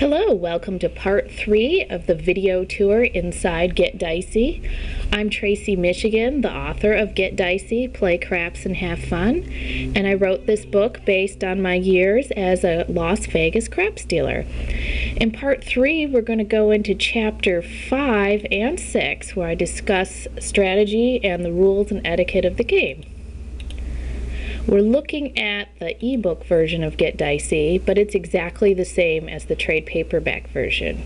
Hello, welcome to part 3 of the video tour inside Get Dicey. I'm Tracy Michigan, the author of Get Dicey, Play Craps and Have Fun, and I wrote this book based on my years as a Las Vegas craps dealer. In part 3, we're going to go into chapter 5 and 6, where I discuss strategy and the rules and etiquette of the game. We're looking at the ebook version of Get Dicey, but it's exactly the same as the trade paperback version.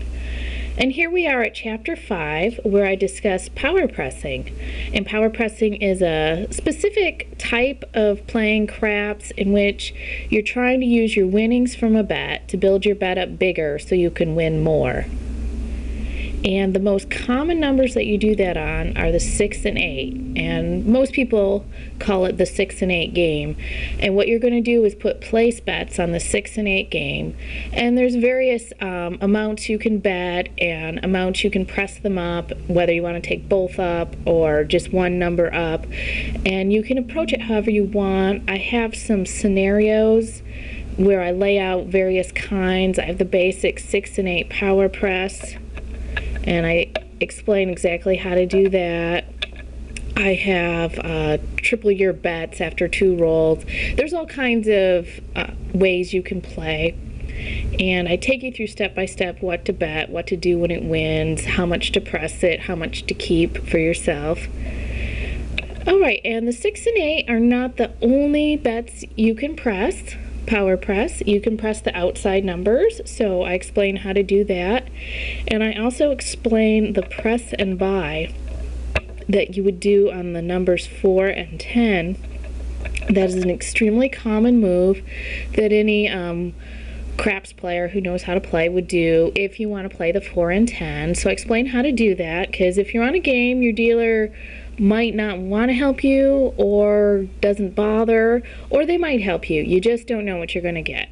And here we are at chapter 5, where I discuss power pressing. And power pressing is a specific type of playing craps in which you're trying to use your winnings from a bet to build your bet up bigger so you can win more. And the most common numbers that you do that on are the 6 and 8. And most people call it the 6 and 8 game. And what you're going to do is put place bets on the 6 and 8 game. And there's various amounts you can bet and amounts you can press them up, whether you want to take both up or just one number up. And you can approach it however you want. I have some scenarios where I lay out various kinds. I have the basic 6 and 8 power press, and I explain exactly how to do that. I have triple your bets after 2 rolls. There's all kinds of ways you can play. And I take you through step by step what to bet, what to do when it wins, how much to press it, how much to keep for yourself. Alright, and the 6 and 8 are not the only bets you can press. Power press. You can press the outside numbers, so I explain how to do that. And I also explain the press and buy that you would do on the numbers 4 and 10. That is an extremely common move that any craps player who knows how to play would do if you want to play the 4 and 10. So I explain how to do that, because if you're on a game, your dealer might not want to help you or doesn't bother, or they might help you. You just don't know what you're going to get.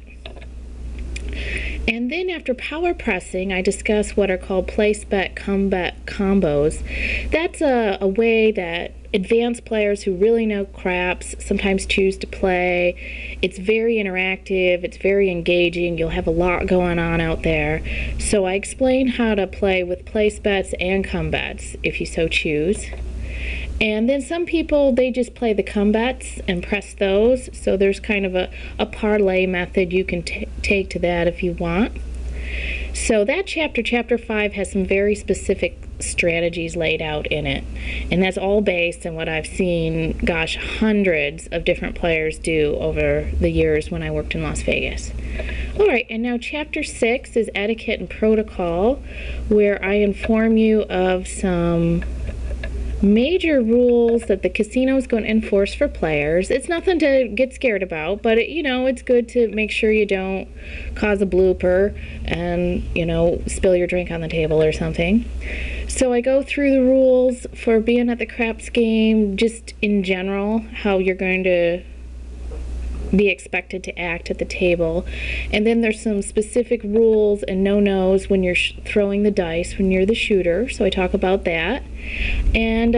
And then after power pressing, I discuss what are called place bet, come bet combos. That's a way that advanced players who really know craps sometimes choose to play. It's very interactive, it's very engaging, you'll have a lot going on out there. So I explain how to play with place bets and come bets if you so choose. And then some people, they just play the come bets and press those. So there's kind of a parlay method you can take to that if you want. So that chapter 5, has some very specific strategies laid out in it. And that's all based on what I've seen, gosh, hundreds of different players do over the years when I worked in Las Vegas. Alright, and now chapter 6 is etiquette and protocol, where I inform you of some major rules that the casino is going to enforce for players. It's nothing to get scared about, but it's good to make sure you don't cause a blooper and spill your drink on the table or something. So I go through the rules for being at the craps game, just in general, how you're going to be expected to act at the table. And then there's some specific rules and no-nos when you're throwing the dice, when you're the shooter, so I talk about that. And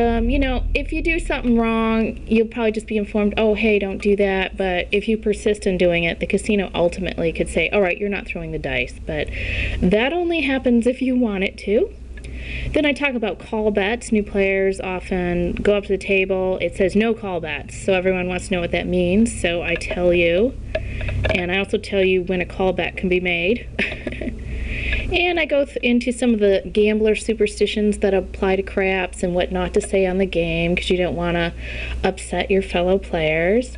if you do something wrong, you'll probably just be informed, oh hey, don't do that. But if you persist in doing it, the casino ultimately could say, alright, you're not throwing the dice. But that only happens if you want it to. Then I talk about call bets. New players often go up to the table. It says no call bets, so everyone wants to know what that means, so I tell you. And I also tell you when a call bet can be made. And I go into some of the gambler superstitions that apply to craps and what not to say on the game, because you don't want to upset your fellow players.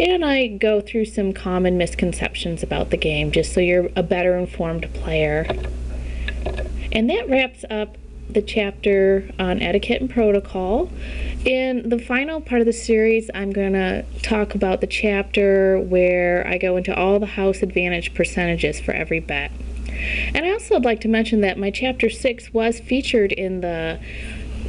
And I go through some common misconceptions about the game, just so you're a better informed player. And that wraps up the chapter on etiquette and protocol. In the final part of the series, I'm going to talk about the chapter where I go into all the house advantage percentages for every bet. And I also would like to mention that my chapter 6 was featured in the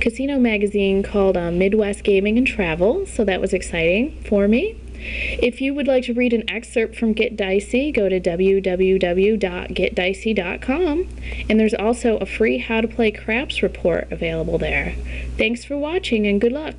casino magazine called Midwest Gaming and Travel, so that was exciting for me. If you would like to read an excerpt from Get Dicey, go to www.getdicey.com, and there's also a free How to Play Craps report available there. Thanks for watching and good luck.